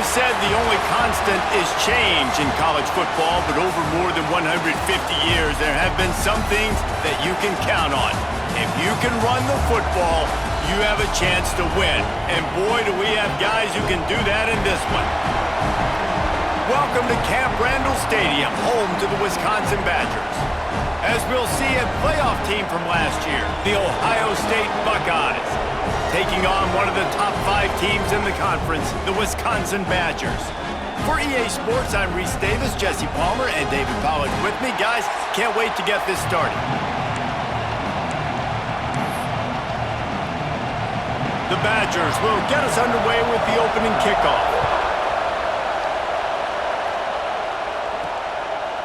is said the only constant is change in college football, but over more than 150 years, there have been some things that you can count on. If you can run the football, you have a chance to win. And boy, do we have guys who can do that in this one. Welcome to Camp Randall Stadium, home to the Wisconsin Badgers. As we'll see, a playoff team from last year, the Ohio State Buckeyes, taking on one of the top 5 teams in the conference, the Wisconsin Badgers. For EA Sports, I'm Reese Davis, Jesse Palmer, and David Pollack with me. Guys, can't wait to get this started. The Badgers will get us underway with the opening kickoff.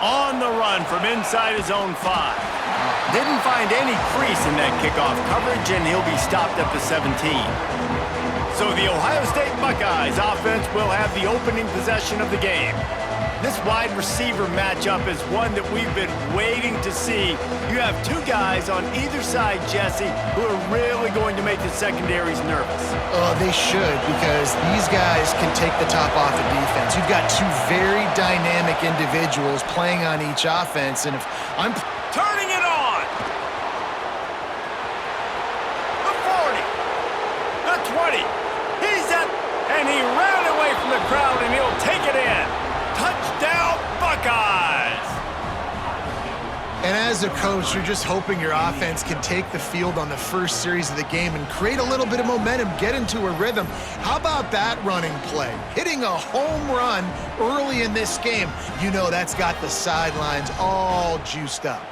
On the run from inside his own 5. Didn't find any crease in that kickoff coverage, and he'll be stopped at the 17. So the Ohio State Buckeyes offense will have the opening possession of the game. This wide receiver matchup is one that we've been waiting to see. You have 2 guys on either side, Jesse, who are really going to make the secondaries nervous. Oh, they should, because these guys can take the top off of defense. You've got 2 very dynamic individuals playing on each offense, and if I'm turning it on. The 40. The 20. He's at, and he ran away from the crowd, and he'll take it in. Touchdown, Buckeyes! And as a coach, you're just hoping your offense can take the field on the first series of the game and create a little bit of momentum, get into a rhythm. How about that running play? Hitting a home run early in this game. You know that's got the sidelines all juiced up.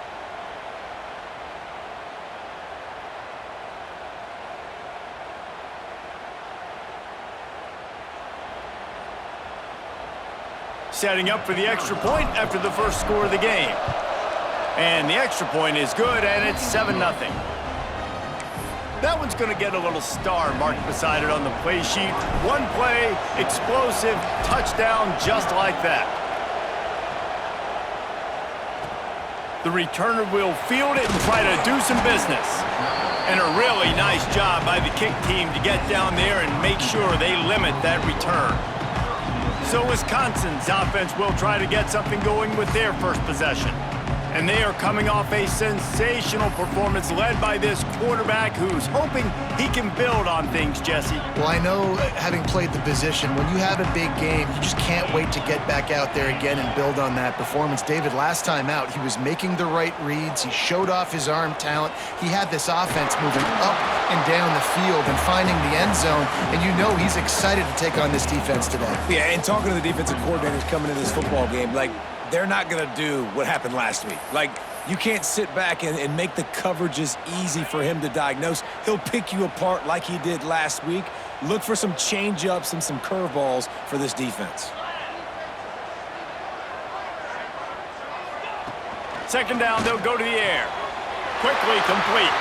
Setting up for the extra point after the first score of the game. And the extra point is good, and it's 7-0. That one's going to get a little star marked beside it on the play sheet. One play, explosive, touchdown just like that. The returner will field it and try to do some business. And a really nice job by the kick team to get down there and make sure they limit that return. So Wisconsin's offense will try to get something going with their first possession. And they are coming off a sensational performance led by this quarterback who's hoping he can build on things, Jesse. Well, I know, having played the position, when you have a big game, you just can't wait to get back out there again and build on that performance. David, last time out, he was making the right reads. He showed off his arm talent. He had this offense moving up and down the field and finding the end zone, and you know he's excited to take on this defense today. Yeah, and talking to the defensive coordinators coming into this football game, they're not going to do what happened last week. You can't sit back and make the coverages easy for him to diagnose. He'll pick you apart like he did last week. Look for some change-ups and some curveballs for this defense. Second down, they'll go to the air. Quickly complete.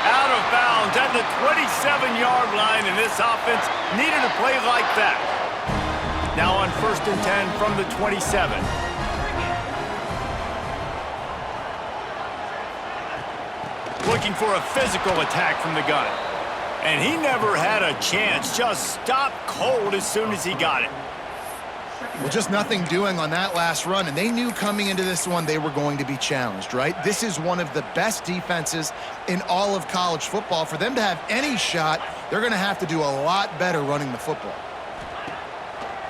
Out of bounds at the 27-yard line, and this offense needed a play like that. Now on 1st and 10 from the 27. Looking for a physical attack from the gun. And he never had a chance. Just stopped cold as soon as he got it. Well, just nothing doing on that last run, and they knew coming into this one they were going to be challenged, right? This is one of the best defenses in all of college football. For them to have any shot, they're going to have to do a lot better running the football.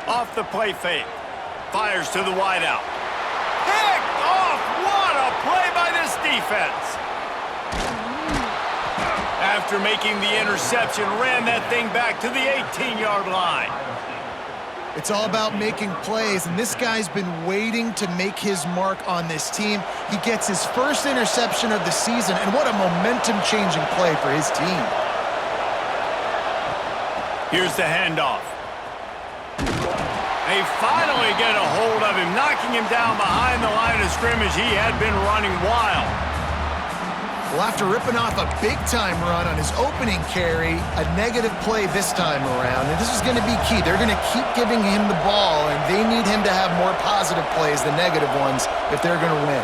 Off the play fake. Fires to the wideout. Picked off! What a play by this defense! After making the interception, ran that thing back to the 18-yard line. It's all about making plays, and this guy's been waiting to make his mark on this team. He gets his first interception of the season, and what a momentum-changing play for his team. Here's the handoff. They finally get a hold of him, knocking him down behind the line of scrimmage. He had been running wild. Well, after ripping off a big-time run on his opening carry, a negative play this time around, and this is going to be key. They're going to keep giving him the ball, and they need him to have more positive plays than negative ones if they're going to win.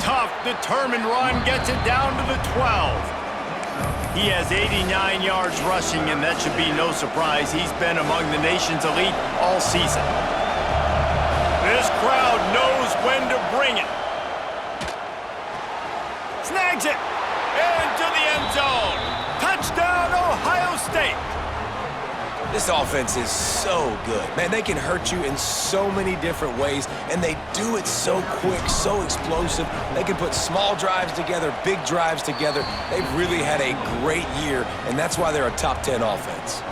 Tough, determined run gets it down to the 12. He has 89 yards rushing, and that should be no surprise. He's been among the nation's elite all season. This crowd knows when to bring it. Snags it into the end zone. Touchdown, Ohio State. This offense is so good. Man, they can hurt you in so many different ways, and they do it so quick, so explosive. They can put small drives together, big drives together. They've really had a great year, and that's why they're a top 10 offense.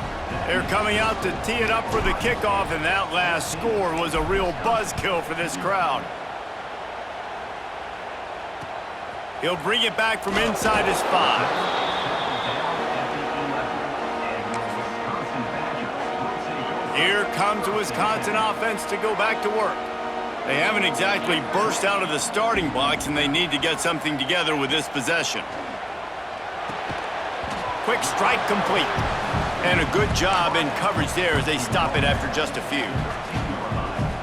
They're coming out to tee it up for the kickoff, and that last score was a real buzzkill for this crowd. He'll bring it back from inside his 5. Here comes the Wisconsin offense to go back to work. They haven't exactly burst out of the starting blocks, and they need to get something together with this possession. Quick strike complete. And a good job in coverage there as they stop it after just a few.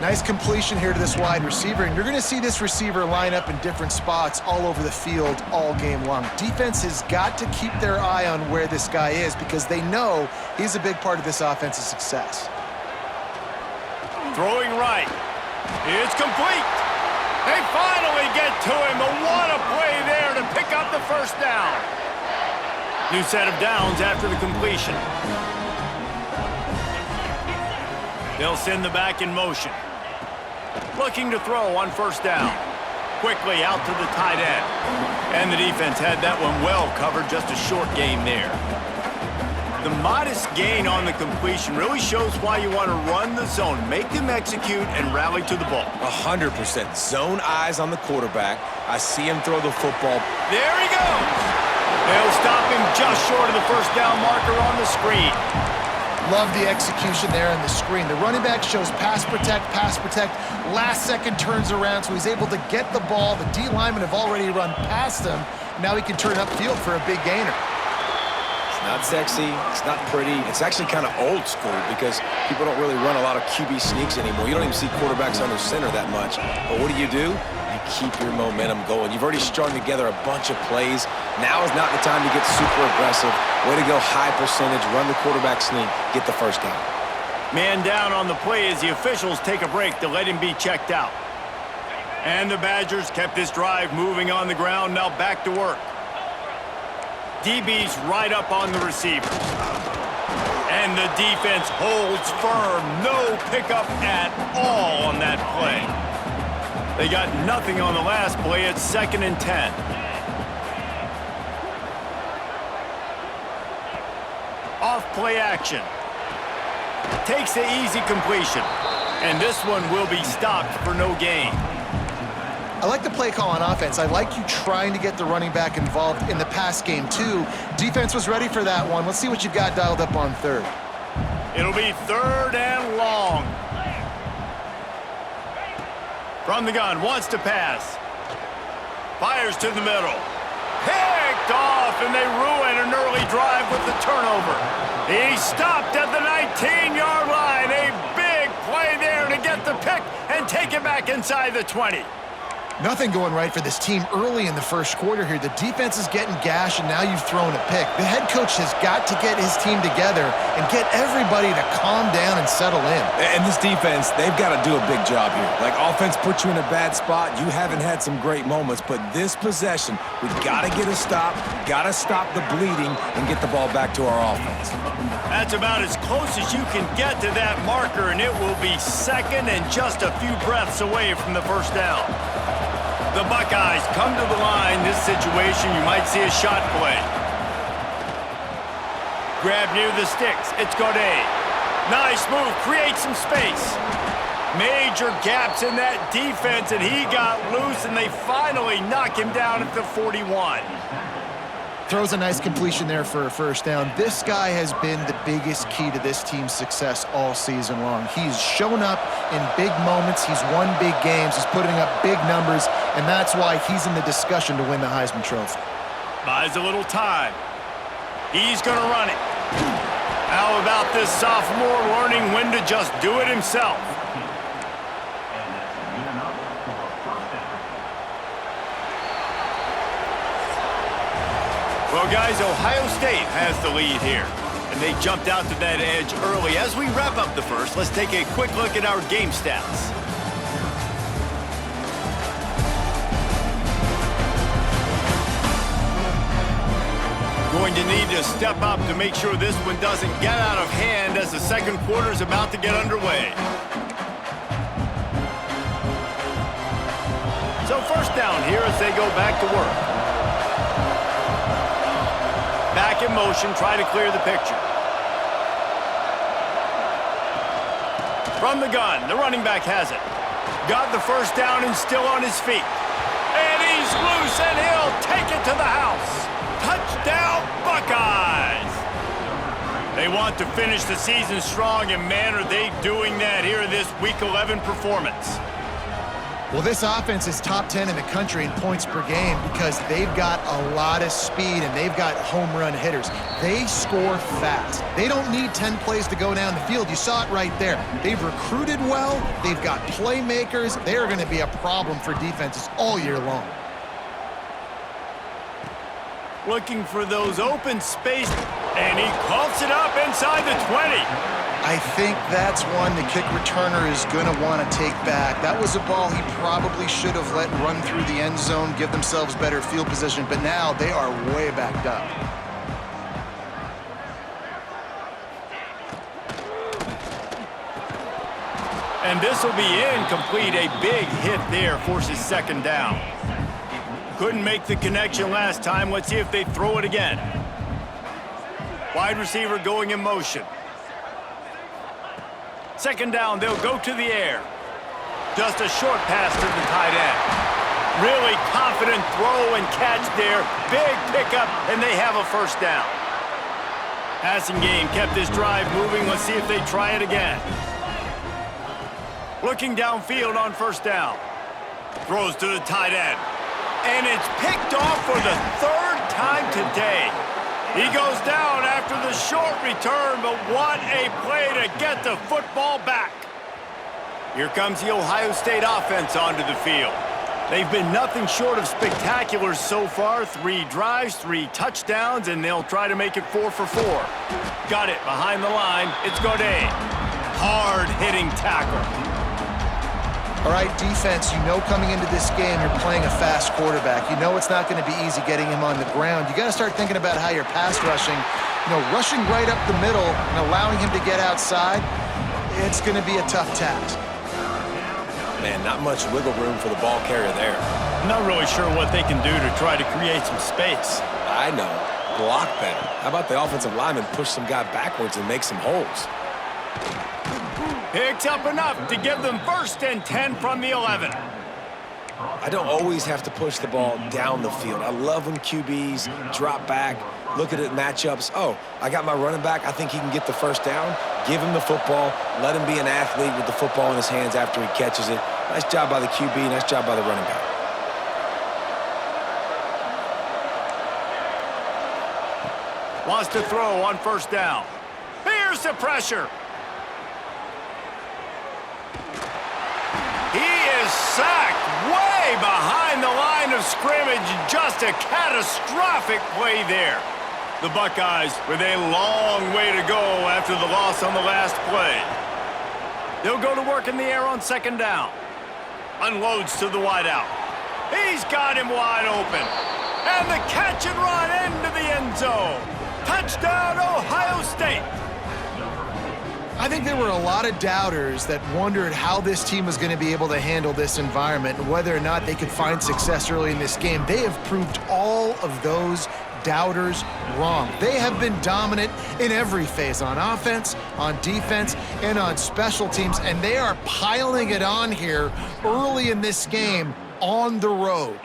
Nice completion here to this wide receiver, and you're going to see this receiver line up in different spots all over the field all game long. Defense has got to keep their eye on where this guy is because they know he's a big part of this offense's success. Throwing right. It's complete. They finally get to him. But what a play there to pick up the first down. New set of downs after the completion. They'll send the back in motion. Looking to throw on first down. Quickly out to the tight end. And the defense had that one well covered. Just a short gain there. The modest gain on the completion really shows why you want to run the zone. Make them execute and rally to the ball. 100%. Zone eyes on the quarterback. I see him throw the football. There he goes. They'll stop him just short of the first down marker on the screen. Love the execution there on the screen. The running back shows pass protect, last second turns around, so he's able to get the ball. The D linemen have already run past him. Now he can turn upfield for a big gainer. Not sexy, it's not pretty. It's actually kind of old school because people don't really run a lot of QB sneaks anymore. You don't even see quarterbacks under center that much. But what do? You keep your momentum going. You've already strung together a bunch of plays. Now is not the time to get super aggressive. Way to go high percentage, run the quarterback sneak, get the first down. Man down on the play as the officials take a break to let him be checked out. And the Badgers kept this drive moving on the ground, now back to work. DB's right up on the receivers. And the defense holds firm. No pickup at all on that play. They got nothing on the last play. It's 2nd and 10. Off play action. Takes the easy completion. And this one will be stopped for no gain. I like the play call on offense. I like you trying to get the running back involved in the pass game, too. Defense was ready for that one. Let's see what you've got dialed up on third. It'll be 3rd and long. From the gun, wants to pass. Fires to the middle. Picked off, and they ruin an early drive with the turnover. He stopped at the 19-yard line. A big play there to get the pick and take it back inside the 20. Nothing going right for this team early in the first quarter here. The defense is getting gashed, and now you've thrown a pick. The head coach has got to get his team together and get everybody to calm down and settle in. And this defense, they've got to do a big job here. Like, offense put you in a bad spot. You haven't had some great moments, but this possession, we've got to get a stop, got to stop the bleeding, and get the ball back to our offense. That's about as close as you can get to that marker, and it will be 2nd and just a few breaths away from the first down. The Buckeyes come to the line. This situation, you might see a shot play. Grab near the sticks. It's Godet. Nice move. Creates some space. Major gaps in that defense, and he got loose, and they finally knock him down at the 41. Throws a nice completion there for a first down. This guy has been the biggest key to this team's success all season long. He's shown up in big moments. He's won big games. He's putting up big numbers, and that's why he's in the discussion to win the Heisman Trophy. Buys a little time. He's going to run it. How about this sophomore learning when to just do it himself? Well, guys, Ohio State has the lead here. And they jumped out to that edge early. As we wrap up the first, let's take a quick look at our game stats. Going to need to step up to make sure this one doesn't get out of hand as the second quarter is about to get underway. So first down here as they go back to work. Back in motion, try to clear the picture. From the gun, the running back has it. Got the first down and still on his feet. And he's loose and he'll take it to the house. Touchdown, Buckeyes! They want to finish the season strong, and man, are they doing that here in this Week 11 performance. Well, this offense is top 10 in the country in points per game because they've got a lot of speed and they've got home run hitters. They score fast. They don't need 10 plays to go down the field. You saw it right there. They've recruited well. They've got playmakers. They're going to be a problem for defenses all year long. Looking for those open space, and he coughs it up inside the 20. I think that's one the kick returner is going to want to take back. That was a ball he probably should have let run through the end zone, give themselves better field position, but now they are way backed up. And this will be incomplete. A big hit there forces second down. Couldn't make the connection last time. Let's see if they throw it again. Wide receiver going in motion. Second down, they'll go to the air. Just a short pass to the tight end. Really confident throw and catch there. Big pickup, and they have a first down. Passing game kept this drive moving. Let's see if they try it again. Looking downfield on first down. Throws to the tight end. And it's picked off for the third time today. He goes down after the short return, but what a play to get the football back. Here comes the Ohio State offense onto the field. They've been nothing short of spectacular so far. 3 drives, 3 touchdowns, and they'll try to make it 4 for 4. Got it behind the line. It's Godet. Hard-hitting tackle. All right, defense, you know coming into this game you're playing a fast quarterback. You know it's not going to be easy getting him on the ground. You got to start thinking about how you're pass rushing. You know, rushing right up the middle and allowing him to get outside, it's going to be a tough task. Man, not much wiggle room for the ball carrier there. I'm not really sure what they can do to try to create some space. I know. Block better. How about the offensive lineman push some guy backwards and make some holes? Picks up enough to give them first and 10 from the 11. I don't always have to push the ball down the field. I love when QBs drop back, look at it matchups. Oh, I got my running back. I think he can get the first down. Give him the football. Let him be an athlete with the football in his hands after he catches it. Nice job by the QB. Nice job by the running back. Wants to throw on first down. Here's the pressure. He is sacked way behind the line of scrimmage. Just a catastrophic play there. The Buckeyes with a long way to go after the loss on the last play. They'll go to work in the air on second down. Unloads to the wideout. He's got him wide open. And the catch and run into the end zone. Touchdown, Ohio State. I think there were a lot of doubters that wondered how this team was going to be able to handle this environment and whether or not they could find success early in this game. They have proved all of those doubters wrong. They have been dominant in every phase, on offense, on defense, and on special teams, and they are piling it on here early in this game on the road.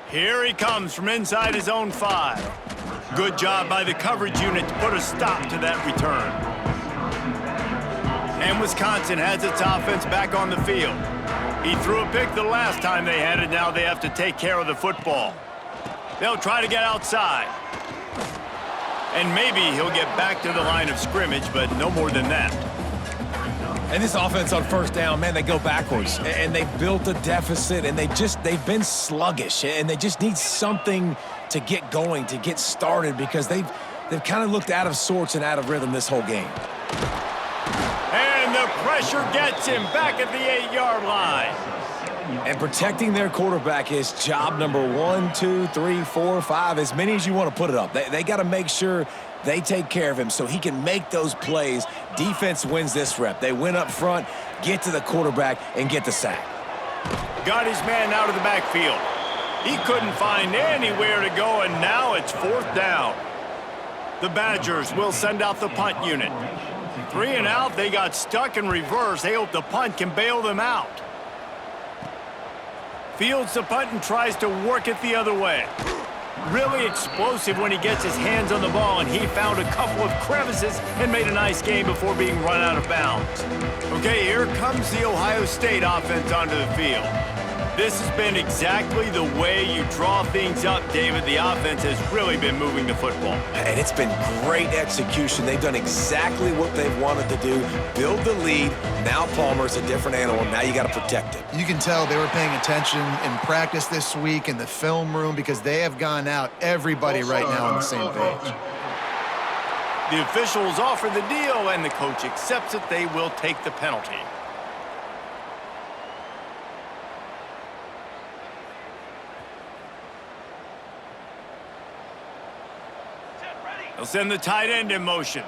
Here he comes from inside his own 5. Good job by the coverage unit to put a stop to that return. And Wisconsin has its offense back on the field. He threw a pick the last time they had it. Now they have to take care of the football. They'll try to get outside. And maybe he'll get back to the line of scrimmage, but no more than that. And this offense on first down, man, they go backwards. And they built a deficit, and they've been sluggish. And they just need something to get going, to get started, because they've kind of looked out of sorts and out of rhythm this whole game. And the pressure gets him back at the 8-yard line. And protecting their quarterback is job number 1, 2, 3, 4, 5, as many as you want to put it up. They got to make sure they take care of him so he can make those plays. Defense wins this rep. They win up front, get to the quarterback, and get the sack. Got his man out of the backfield. He couldn't find anywhere to go, and now it's 4th down. The Badgers will send out the punt unit. 3 and out, they got stuck in reverse. They hope the punt can bail them out. Fields the punt and tries to work it the other way. Really explosive when he gets his hands on the ball, and he found a couple of crevices and made a nice game before being run out of bounds. Okay, here comes the Ohio State offense onto the field. This has been exactly the way you draw things up, David. The offense has really been moving the football. And it's been great execution. They've done exactly what they've wanted to do. Build the lead. Now Palmer's a different animal. Now you got to protect him. You can tell they were paying attention in practice this week in the film room, because they have gone out, everybody right now on the same page. The officials offer the deal, and the coach accepts it. They will take the penalty. They'll send the tight end in motion.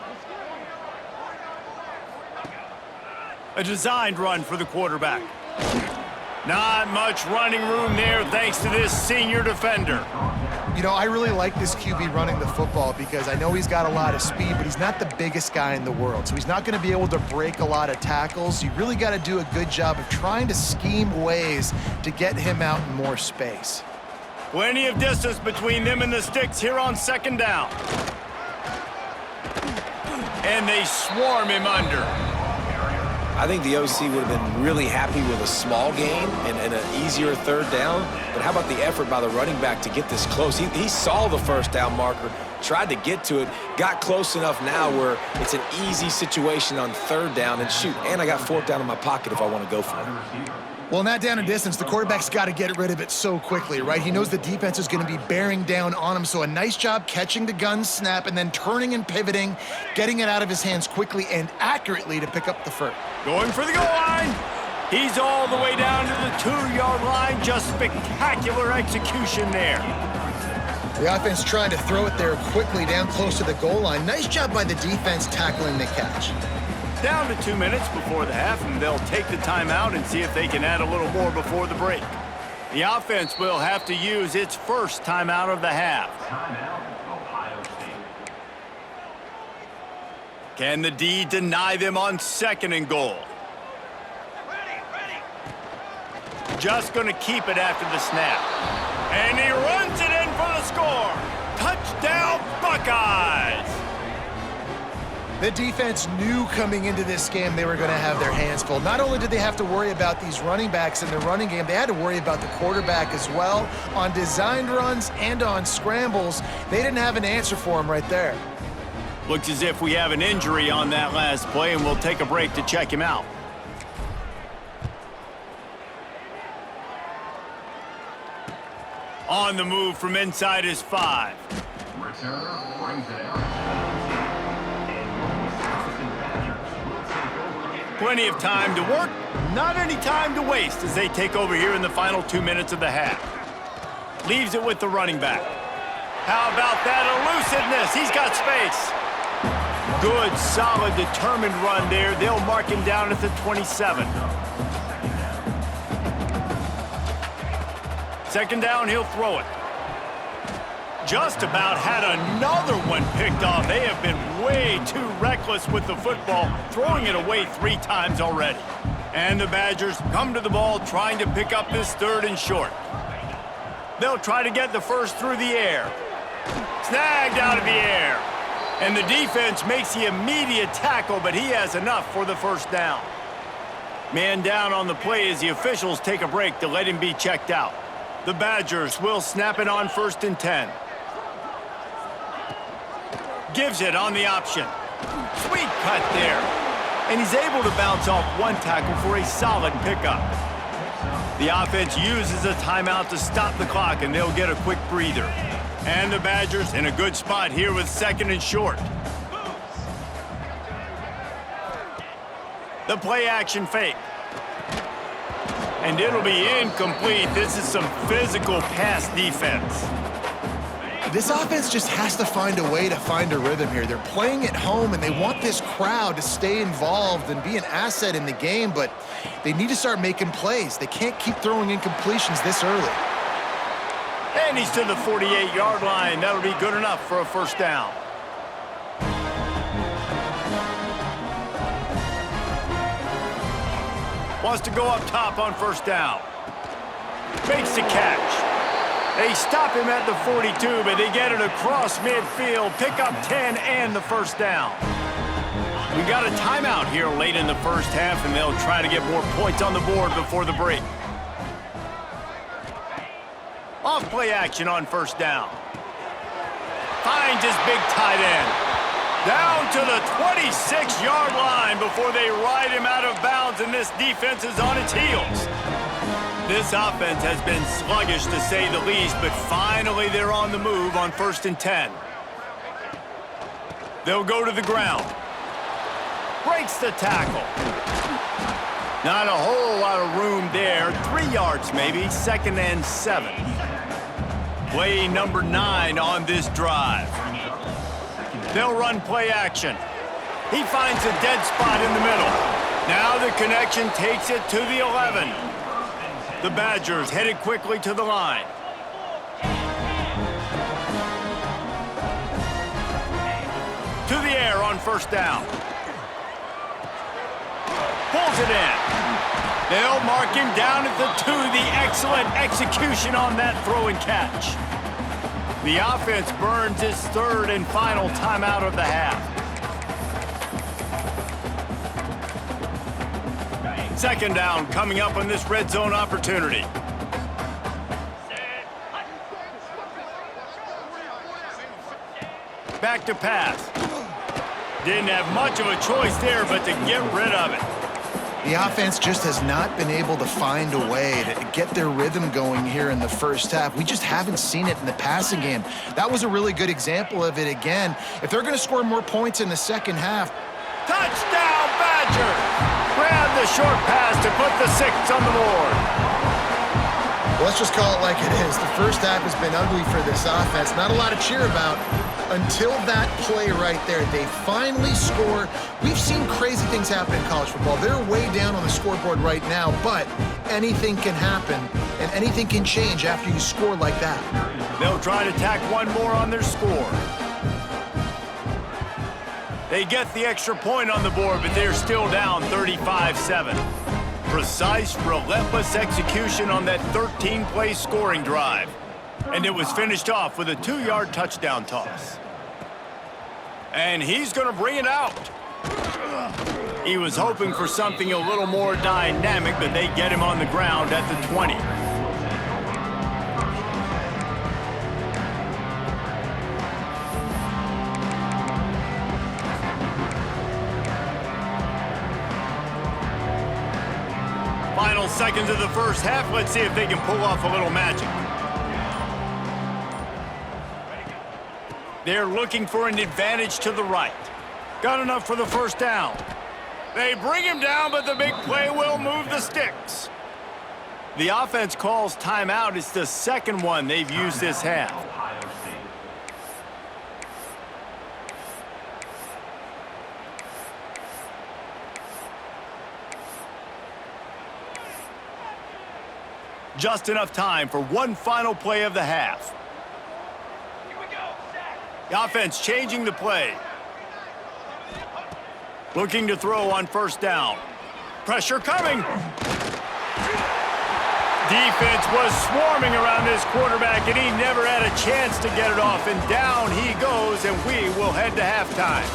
A designed run for the quarterback. Not much running room there thanks to this senior defender. You know, I really like this QB running the football because I know he's got a lot of speed, but he's not the biggest guy in the world. So he's not going to be able to break a lot of tackles. You really got to do a good job of trying to scheme ways to get him out in more space. Plenty of distance between them and the sticks here on 2nd down. And they swarm him under. I think the OC would have been really happy with a small gain and an easier 3rd down. But how about the effort by the running back to get this close? He saw the 1st down marker, tried to get to it, got close enough now where it's an easy situation on 3rd down. And shoot, and I got 4th down in my pocket if I want to go for it. Well, in that down and distance, the quarterback's got to get rid of it so quickly, right? He knows the defense is going to be bearing down on him, so a nice job catching the gun snap and then turning and pivoting, getting it out of his hands quickly and accurately to pick up the first. Going for the goal line. He's all the way down to the 2-yard line. Just spectacular execution there. The offense trying to throw it there quickly down close to the goal line. Nice job by the defense tackling the catch. Down to 2 minutes before the half, and they'll take the timeout and see if they can add a little more before the break. The offense will have to use its first timeout of the half. Can the D deny them on 2nd and goal? Just going to keep it after the snap. And he runs it in for the score. Touchdown, Buckeyes! The defense knew coming into this game they were going to have their hands full. Not only did they have to worry about these running backs in the running game, they had to worry about the quarterback as well. On designed runs and on scrambles, they didn't have an answer for him right there. Looks as if we have an injury on that last play, and we'll take a break to check him out. On the move from inside his 5. Returner brings it out. Plenty of time to work, not any time to waste as they take over here in the final 2 minutes of the half. Leaves it with the running back. How about that elusiveness? He's got space. Good, solid, determined run there. They'll mark him down at the 27. 2nd down, he'll throw it. Just about had another one picked off. They have been way too reckless with the football, throwing it away 3 times already. And the Badgers come to the ball trying to pick up this 3rd and short. They'll try to get the first through the air. Snagged out of the air. And the defense makes the immediate tackle, but he has enough for the 1st down. Man down on the play as the officials take a break to let him be checked out. The Badgers will snap it on 1st and 10. Gives it on the option. Sweet cut there. and he's able to bounce off one tackle for a solid pickup. The offense uses a timeout to stop the clock, and they'll get a quick breather. And the Badgers in a good spot here with 2nd and short. The play-action fake. And it'll be incomplete. This is some physical pass defense. This offense just has to find a way to find a rhythm here. They're playing at home, and they want this crowd to stay involved and be an asset in the game, but they need to start making plays. They can't keep throwing incompletions this early. And he's to the 48-yard line. That'll be good enough for a first down. Wants to go up top on first down. Makes the catch. They stop him at the 42, but they get it across midfield. Pick up 10 and the first down. We got a timeout here late in the first half, and they'll try to get more points on the board before the break. Off play action on first down. Finds his big tight end. Down to the 26-yard line before they ride him out of bounds, and this defense is on its heels. This offense has been sluggish, to say the least, but finally they're on the move on 1st and 10. They'll go to the ground. Breaks the tackle. Not a whole lot of room there. 3 yards maybe, 2nd and 7. Play number 9 on this drive. They'll run play action. He finds a dead spot in the middle. Now the connection takes it to the 11. The Badgers headed quickly to the line. To the air on first down. Pulls it in. They'll mark him down at the 2. The excellent execution on that throw and catch. The offense burns its 3rd and final timeout of the half. 2nd down coming up on this red zone opportunity. Back to pass. Didn't have much of a choice there, but to get rid of it. The offense just has not been able to find a way to get their rhythm going here in the first half. We just haven't seen it in the passing game. That was a really good example of it again. If they're going to score more points in the second half. Touchdown, Badgers! Grab the short pass to put the 6 on the board. Well, let's just call it like it is. The first half has been ugly for this offense. Not a lot to cheer about until that play right there. They finally score. We've seen crazy things happen in college football. They're way down on the scoreboard right now, but anything can happen, and anything can change after you score like that. They'll try to tack one more on their score. They get the extra point on the board, but they're still down 35-7. Precise, relentless execution on that 13-play scoring drive. And it was finished off with a 2-yard touchdown toss. And he's going to bring it out. He was hoping for something a little more dynamic, but they get him on the ground at the 20. Final seconds of the first half. Let's see if they can pull off a little magic. They're looking for an advantage to the right. Got enough for the first down. They bring him down, but the big play will move the sticks. The offense calls timeout. It's the second one they've used this half. Just enough time for one final play of the half. The offense changing the play. Looking to throw on first down. Pressure coming. Defense was swarming around this quarterback, and he never had a chance to get it off. And down he goes, and we will head to halftime.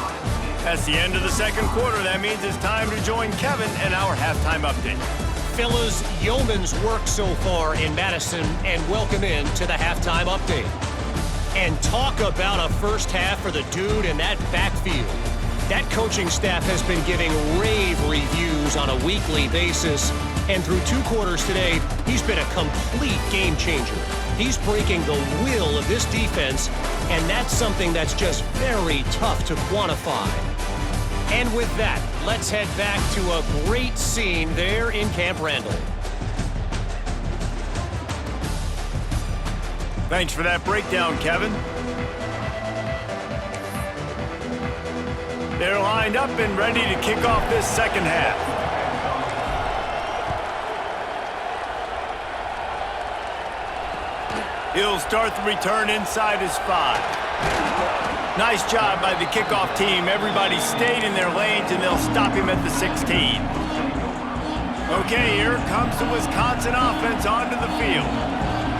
That's the end of the second quarter. That means it's time to join Kevin and our halftime update. Fellas, yeoman's work so far in Madison, and welcome in to the halftime update. And talk about a first half for the dude in that backfield. That coaching staff has been giving rave reviews on a weekly basis, and through 2 quarters today, he's been a complete game changer. He's breaking the will of this defense, and that's something that's just very tough to quantify. And with that, let's head back to a great scene there in Camp Randall. Thanks for that breakdown, Kevin. They're lined up and ready to kick off this second half. He'll start the return inside his 5. Nice job by the kickoff team. Everybody stayed in their lanes, and they'll stop him at the 16. Okay, here comes the Wisconsin offense onto the field.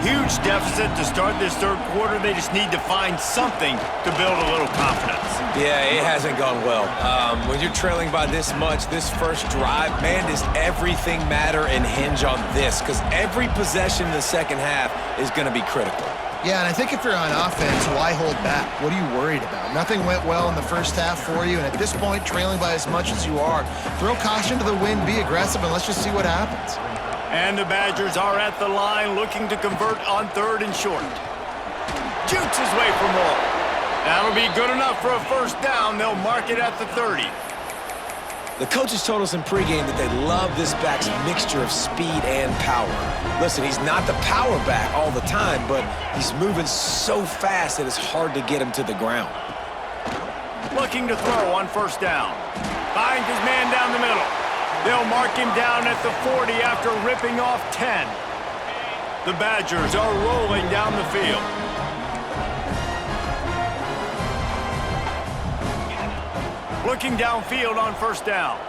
Huge deficit to start this third quarter. They just need to find something to build a little confidence. Yeah, it hasn't gone well. When you're trailing by this much, this first drive, man, does everything matter and hinge on this, because every possession in the second half is going to be critical. Yeah, and I think if you're on offense, why hold back? What are you worried about? Nothing went well in the first half for you, and at this point, trailing by as much as you are, throw caution to the wind, be aggressive, and let's just see what happens. And the Badgers are at the line looking to convert on 3rd and short. Jukes his way for more. That'll be good enough for a first down. They'll mark it at the 30. The coaches told us in pregame that they love this back's mixture of speed and power. Listen, he's not the power back all the time, but he's moving so fast that it's hard to get him to the ground. Looking to throw on first down. Finds his man down the middle. They'll mark him down at the 40 after ripping off 10. The Badgers are rolling down the field. Looking downfield on first down.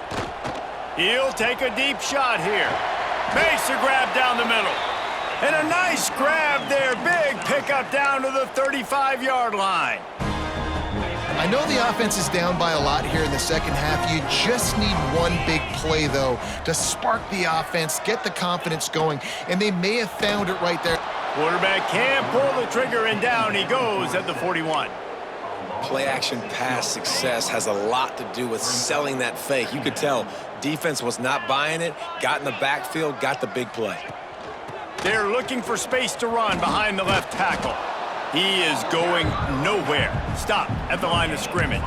He'll take a deep shot here. Makes a grab down the middle. And a nice grab there. Big pickup down to the 35-yard line. I know the offense is down by a lot here in the second half. You just need one big play, though, to spark the offense, get the confidence going, and they may have found it right there. Quarterback can't pull the trigger, and down he goes at the 41. Play-action pass success has a lot to do with selling that fake. You could tell defense was not buying it, got in the backfield, got the big play. They're looking for space to run behind the left tackle. He is going nowhere. Stop at the line of scrimmage.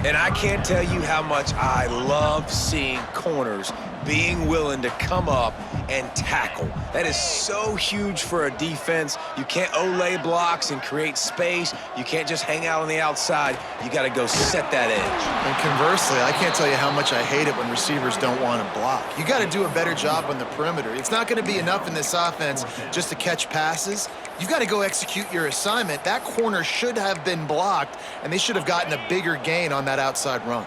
And I can't tell you how much I love seeing corners being willing to come up and tackle. That is so huge for a defense. You can't olay blocks and create space. You can't just hang out on the outside. You got to go set that edge. And conversely, I can't tell you how much I hate it when receivers don't want to block. You got to do a better job on the perimeter. It's not going to be enough in this offense just to catch passes. You've got to go execute your assignment. That corner should have been blocked, and they should have gotten a bigger gain on that outside run.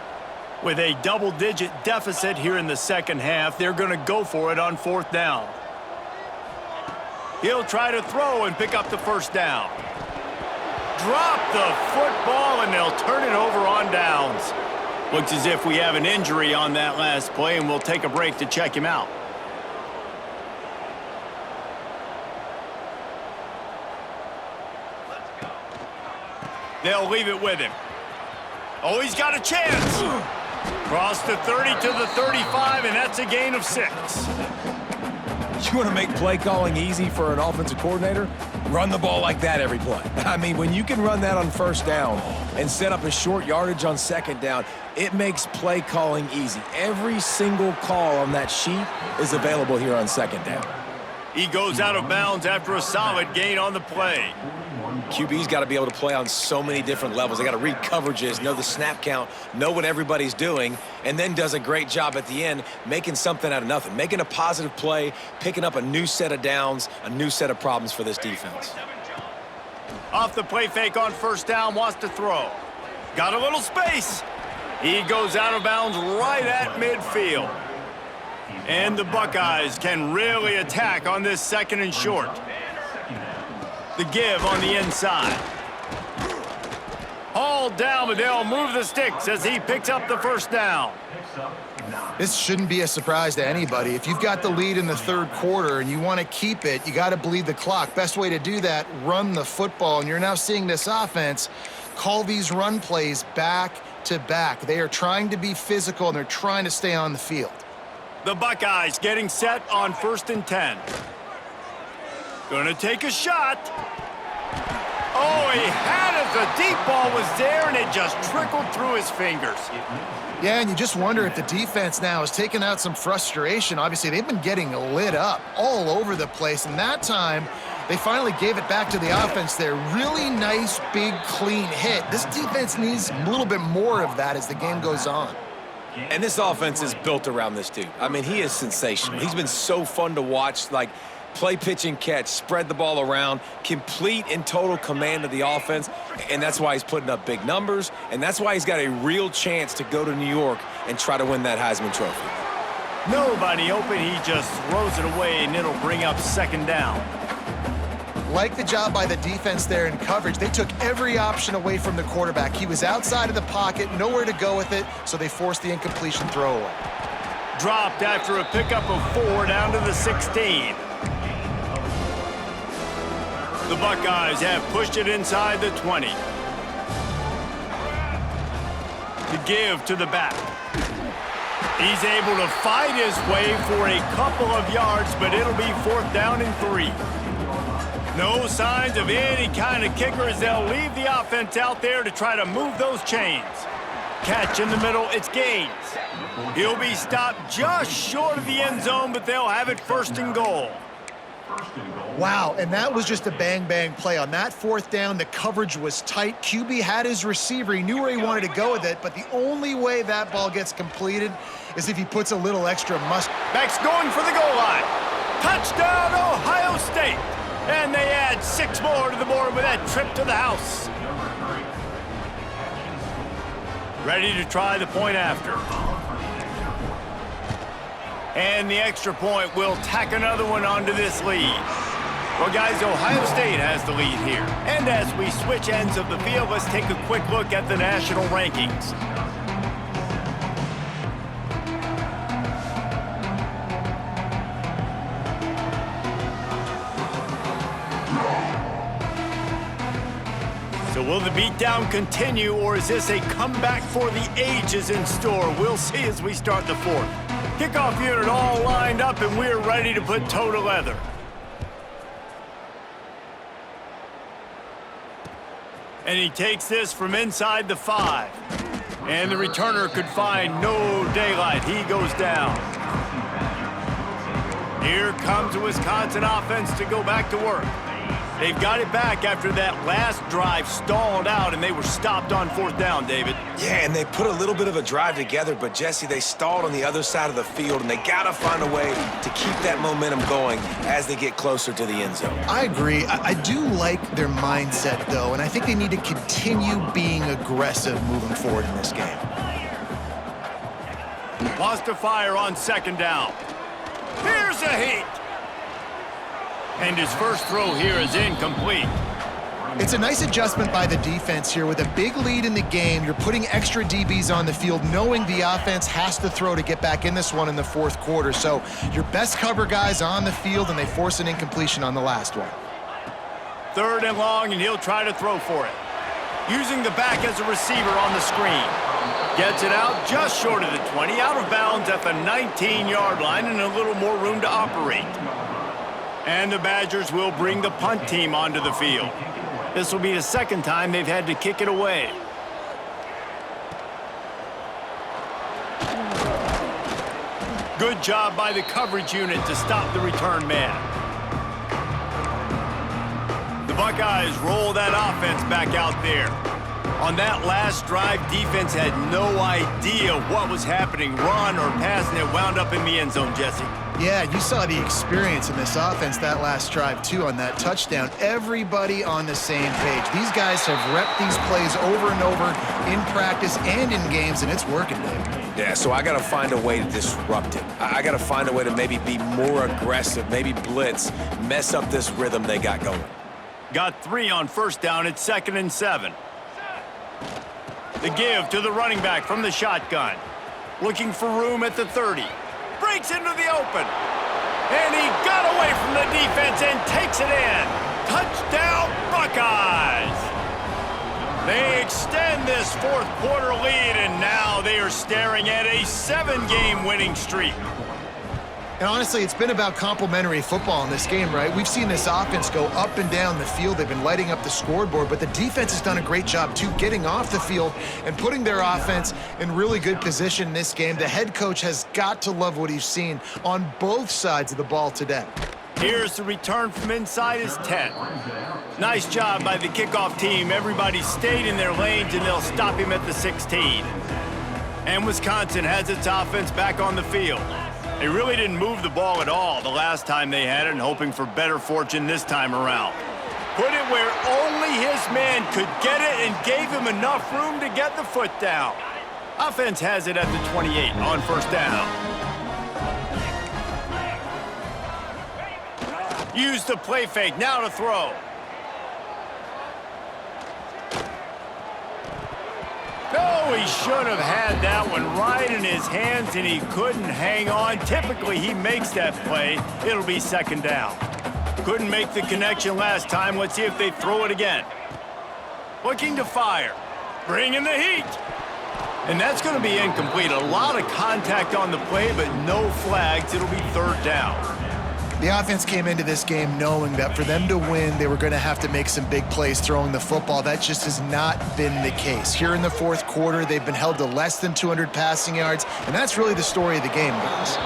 With a double-digit deficit here in the second half, they're going to go for it on fourth down. He'll try to throw and pick up the first down. Drop the football, and they'll turn it over on downs. Looks as if we have an injury on that last play, and we'll take a break to check him out. They'll leave it with him. Oh, he's got a chance. Cross the 30 to the 35, and that's a gain of 6. You want to make play calling easy for an offensive coordinator? Run the ball like that every play. I mean, when you can run that on first down and set up a short yardage on second down, it makes play calling easy. Every single call on that sheet is available here on second down. He goes out of bounds after a solid gain on the play. QB's got to be able to play on so many different levels. They got to read coverages, know the snap count, know what everybody's doing, and then does a great job at the end making something out of nothing, making a positive play, picking up a new set of downs, a new set of problems for this defense. Off the play fake on first down, wants to throw. Got a little space. He goes out of bounds right at midfield. And the Buckeyes can really attack on this second and short. The give on the inside. Hauled down, but they'll move the sticks as he picks up the first down. This shouldn't be a surprise to anybody. If you've got the lead in the third quarter and you want to keep it, you got to bleed the clock. Best way to do that, run the football. And you're now seeing this offense call these run plays back back-to-back. They are trying to be physical, and they're trying to stay on the field. The Buckeyes getting set on 1st and 10. Gonna take a shot. Oh, he had it. The deep ball was there, and it just trickled through his fingers. Yeah, and you just wonder if the defense now is taking out some frustration. Obviously, they've been getting lit up all over the place, and that time, they finally gave it back to the offense there. Really nice, big, clean hit. This defense needs a little bit more of that as the game goes on. And this offense is built around this dude. I mean, he is sensational. He's been so fun to watch, like play, pitch, and catch, spread the ball around, complete and total command of the offense, and that's why he's putting up big numbers, and that's why he's got a real chance to go to New York and try to win that Heisman Trophy. Nobody open, he just throws it away, and it'll bring up 2nd down. Like the job by the defense there in coverage. They took every option away from the quarterback. He was outside of the pocket, nowhere to go with it, so they forced the incompletion throwaway. Dropped after a pickup of 4 down to the 16. The Buckeyes have pushed it inside the 20. To give to the back. He's able to fight his way for a couple of yards, but it'll be 4th down and 3. No signs of any kind of kickers. They'll leave the offense out there to try to move those chains. Catch in the middle, it's Gaines. He'll be stopped just short of the end zone, but they'll have it 1st and goal. Wow, and that was just a bang-bang play. On that 4th down, the coverage was tight. QB had his receiver. He knew where he wanted to go with it, but the only way that ball gets completed is if he puts a little extra mustard. Back's going for the goal line. Touchdown, Ohio State. And they add 6 more to the board with that trip to the house. Ready to try the point after. And the extra point will tack another one onto this lead. Well, guys, Ohio State has the lead here. And as we switch ends of the field, let's take a quick look at the national rankings. So will the beatdown continue, or is this a comeback for the ages in store? We'll see as we start the 4th. Kickoff unit all lined up, and we're ready to put toe to leather. And he takes this from inside the 5. And the returner could find no daylight. He goes down. Here comes the Wisconsin offense to go back to work. They've got it back after that last drive stalled out, and they were stopped on 4th down, David. Yeah, and they put a little bit of a drive together, but, Jesse, they stalled on the other side of the field, and they got to find a way to keep that momentum going as they get closer to the end zone. I agree. I do like their mindset, though, and I think they need to continue being aggressive moving forward in this game. Wants to fire on 2nd down. Here's a heat. And his first throw here is incomplete. It's a nice adjustment by the defense here. With a big lead in the game, you're putting extra DBs on the field, knowing the offense has to throw to get back in this one in the 4th quarter. So your best cover guys on the field, and they force an incompletion on the last one. 3rd and long, and he'll try to throw for it. Using the back as a receiver on the screen. Gets it out just short of the 20, out of bounds at the 19-yard line, and a little more room to operate. And the Badgers will bring the punt team onto the field. This will be the 2nd time they've had to kick it away. Good job by the coverage unit to stop the return man. The Buckeyes roll that offense back out there. On that last drive, defense had no idea what was happening. Run or pass, and it wound up in the end zone, Jesse. Yeah, you saw the experience in this offense that last drive, too, on that touchdown. Everybody on the same page. These guys have repped these plays over and over in practice and in games, and it's working, Dave. Yeah, so I got to find a way to disrupt it. I got to find a way to maybe be more aggressive, maybe blitz, mess up this rhythm they got going. Got 3 on 1st down. It's 2nd and 7. The give to the running back from the shotgun. Looking for room at the 30. Breaks into the open. And he got away from the defense and takes it in. Touchdown, Buckeyes. They extend this this fourth quarter lead, and now they are staring at a 7-game winning streak. And honestly, it's been about complementary football in this game, right? We've seen this offense go up and down the field. They've been lighting up the scoreboard, but the defense has done a great job, too, getting off the field and putting their offense in really good position in this game. The head coach has got to love what he's seen on both sides of the ball today. Here's the return from inside his 10. Nice job by the kickoff team. Everybody stayed in their lanes, and they'll stop him at the 16. And Wisconsin has its offense back on the field. They really didn't move the ball at all the last time they had it, and hoping for better fortune this time around. Put it where only his man could get it and gave him enough room to get the foot down. Offense has it at the 28 on first down. Use the play fake, now to throw. Oh, he should have had that one right in his hands, and he couldn't hang on. Typically, he makes that play. It'll be second down. Couldn't make the connection last time. Let's see if they throw it again. Looking to fire. Bringing the heat. And that's going to be incomplete. A lot of contact on the play, but no flags. It'll be third down. The offense came into this game knowing that for them to win, they were going to have to make some big plays throwing the football. That just has not been the case. Here in the fourth quarter, they've been held to less than 200 passing yards, and that's really the story of the game, guys.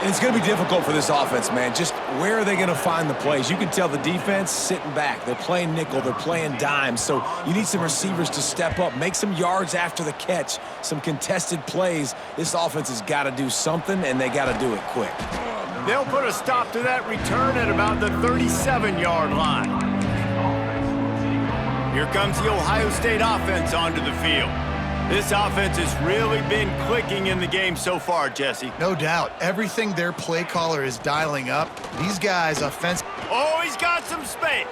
And it's going to be difficult for this offense, man. Just where are they going to find the plays? You can tell the defense sitting back. They're playing nickel. They're playing dime. So you need some receivers to step up, make some yards after the catch, some contested plays. This offense has got to do something, and they got to do it quick. They'll put a stop to that return at about the 37-yard line. Here comes the Ohio State offense onto the field. This offense has really been clicking in the game so far, Jesse. No doubt. Everything their play caller is dialing up, these guys offense. Oh, he's got some space.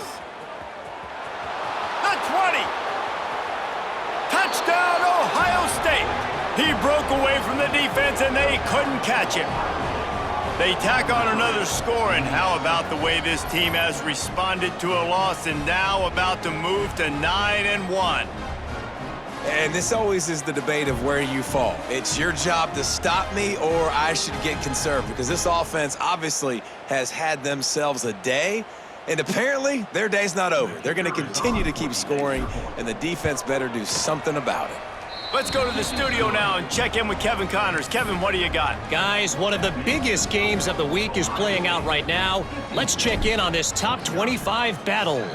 The 20. Touchdown, Ohio State. He broke away from the defense, and they couldn't catch him. They tack on another score, and how about the way this team has responded to a loss and now about to move to 9-1. And this always is the debate of where you fall. It's your job to stop me, or I should get conservative, because this offense obviously has had themselves a day, and apparently their day's not over. They're going to continue to keep scoring, and the defense better do something about it. Let's go to the studio now and check in with Kevin Connors. Kevin, what do you got? Guys, one of the biggest games of the week is playing out right now. Let's check in on this top 25 battle.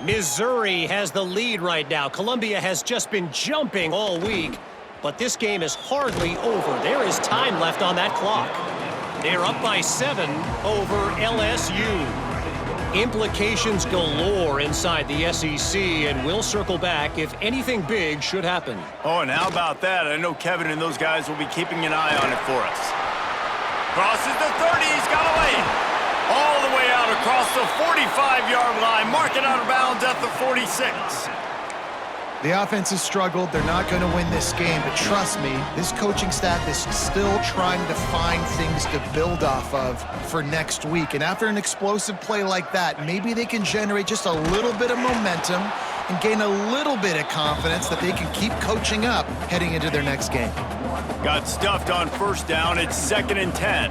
Missouri has the lead right now. Columbia has just been jumping all week, but this game is hardly over. There is time left on that clock. They're up by 7 over LSU. Implications galore inside the SEC, and we'll circle back if anything big should happen. Oh, and how about that? I know Kevin and those guys will be keeping an eye on it for us. Crosses the 30, he's got a lane. All the way out across the 45-yard line, marking out of bounds at the 46. The offense has struggled. They're not going to win this game, but trust me, this coaching staff is still trying to find things to build off of for next week. And after an explosive play like that, maybe they can generate just a little bit of momentum and gain a little bit of confidence that they can keep coaching up heading into their next game. Got stuffed on first down. It's 2nd and 10.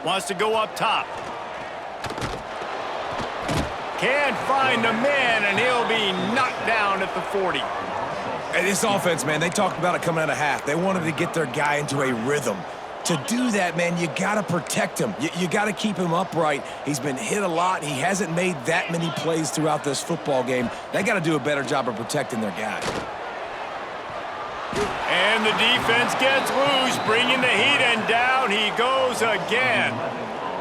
Wants to go up top. Can't find a man, and he'll be knocked down at the 40. And this offense, man, they talked about it coming out of half. They wanted to get their guy into a rhythm. To do that, man, you got to protect him. You got to keep him upright. He's been hit a lot. He hasn't made that many plays throughout this football game. They got to do a better job of protecting their guy. And the defense gets loose, bringing the heat, and down he goes again.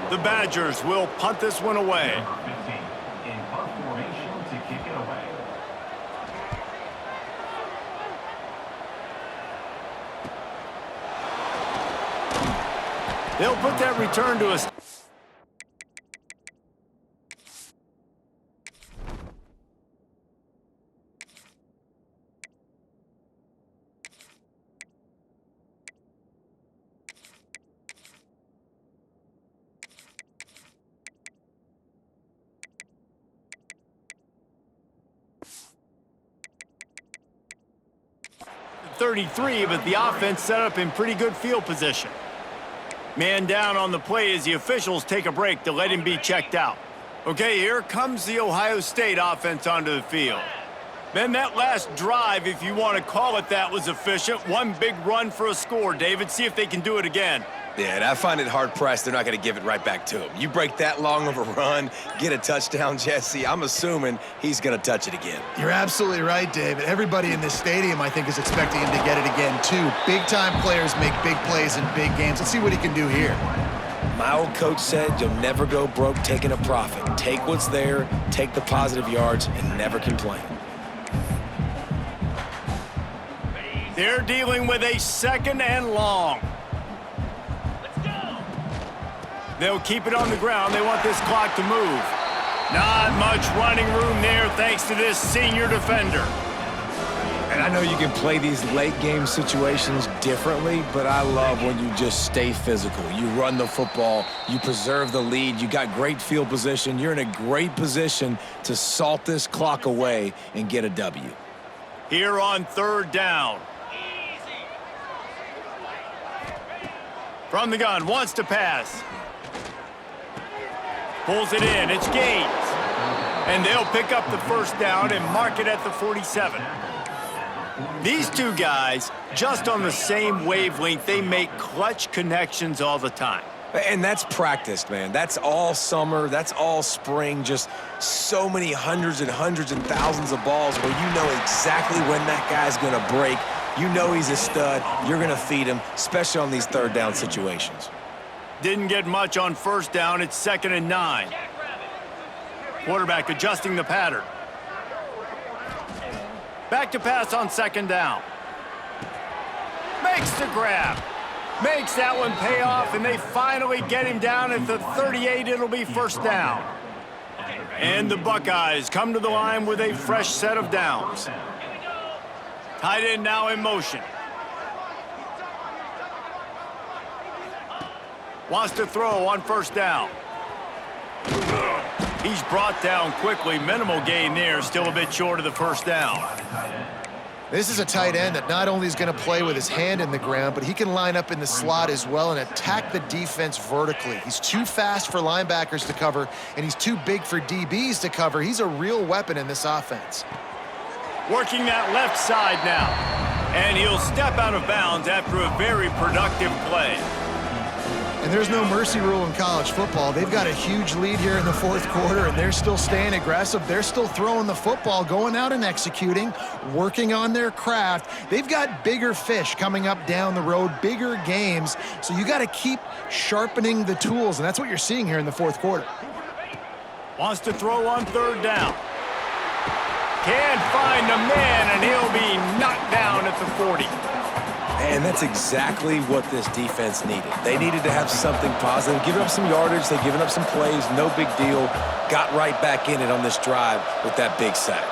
The Badgers will punt this one away. They'll put that return to us. 33, but the offense set up in pretty good field position. Man down on the play as the officials take a break to let him be checked out. Okay, here comes the Ohio State offense onto the field. Then that last drive, if you want to call it that, was efficient. One big run for a score, David. See if they can do it again. Yeah, and I find it hard-pressed they're not going to give it right back to him. You break that long of a run, get a touchdown, Jesse, I'm assuming he's going to touch it again. You're absolutely right, David. Everybody in this stadium, I think, is expecting him to get it again, too. Big-time players make big plays in big games. Let's see what he can do here. My old coach said you'll never go broke taking a profit. Take what's there, take the positive yards, and never complain. They're dealing with a 2nd and long. They'll keep it on the ground. They want this clock to move. Not much running room there thanks to this senior defender. And I know you can play these late game situations differently, but I love when you just stay physical. You run the football, you preserve the lead, you got great field position. You're in a great position to salt this clock away and get a W. Here on 3rd down. From the gun, wants to pass. Pulls it in, it's Gaines. And they'll pick up the 1st down and mark it at the 47. These two guys, just on the same wavelength, they make clutch connections all the time. And that's practiced, man. That's all summer, that's all spring, just so many hundreds and thousands of balls where you know exactly when that guy's gonna break. You know he's a stud, you're gonna feed him, especially on these 3rd down situations. Didn't get much on 1st down. It's 2nd and 9. Quarterback adjusting the pattern. Back to pass on 2nd down. Makes the grab. Makes that one pay off, and they finally get him down at the 38. It'll be 1st down. And the Buckeyes come to the line with a fresh set of downs. Tight end now in motion. Wants to throw on 1st down. He's brought down quickly. Minimal gain there. Still a bit short of the 1st down. This is a tight end that not only is going to play with his hand in the ground, but he can line up in the slot as well and attack the defense vertically. He's too fast for linebackers to cover, and he's too big for DBs to cover. He's a real weapon in this offense. Working that left side now. And he'll step out of bounds after a very productive play. And there's no mercy rule in college football. They've got a huge lead here in the 4th quarter, and they're still staying aggressive. They're still throwing the football, going out and executing, working on their craft. They've got bigger fish coming up down the road, bigger games. So you got to keep sharpening the tools, and that's what you're seeing here in the 4th quarter. Wants to throw on 3rd down. Can't find a man, and he'll be knocked down at the 40. And that's exactly what this defense needed. They needed to have something positive. Giving up some yardage, they've given up some plays, no big deal. Got right back in it on this drive with that big sack.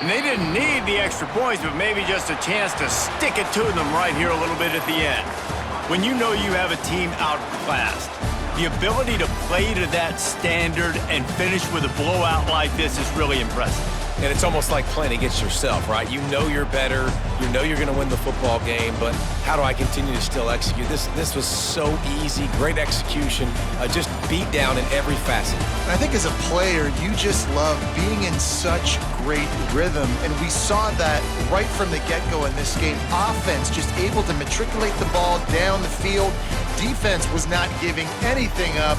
And they didn't need the extra points, but maybe just a chance to stick it to them right here a little bit at the end. When you know you have a team outclassed, the ability to play to that standard and finish with a blowout like this is really impressive. And it's almost like playing against yourself, right? You know you're better. You know you're going to win the football game, but how do I continue to still execute? This was so easy, great execution, just beat down in every facet. And I think as a player, you just love being in such great rhythm, and we saw that right from the get-go in this game. Offense just able to matriculate the ball down the field. Defense was not giving anything up.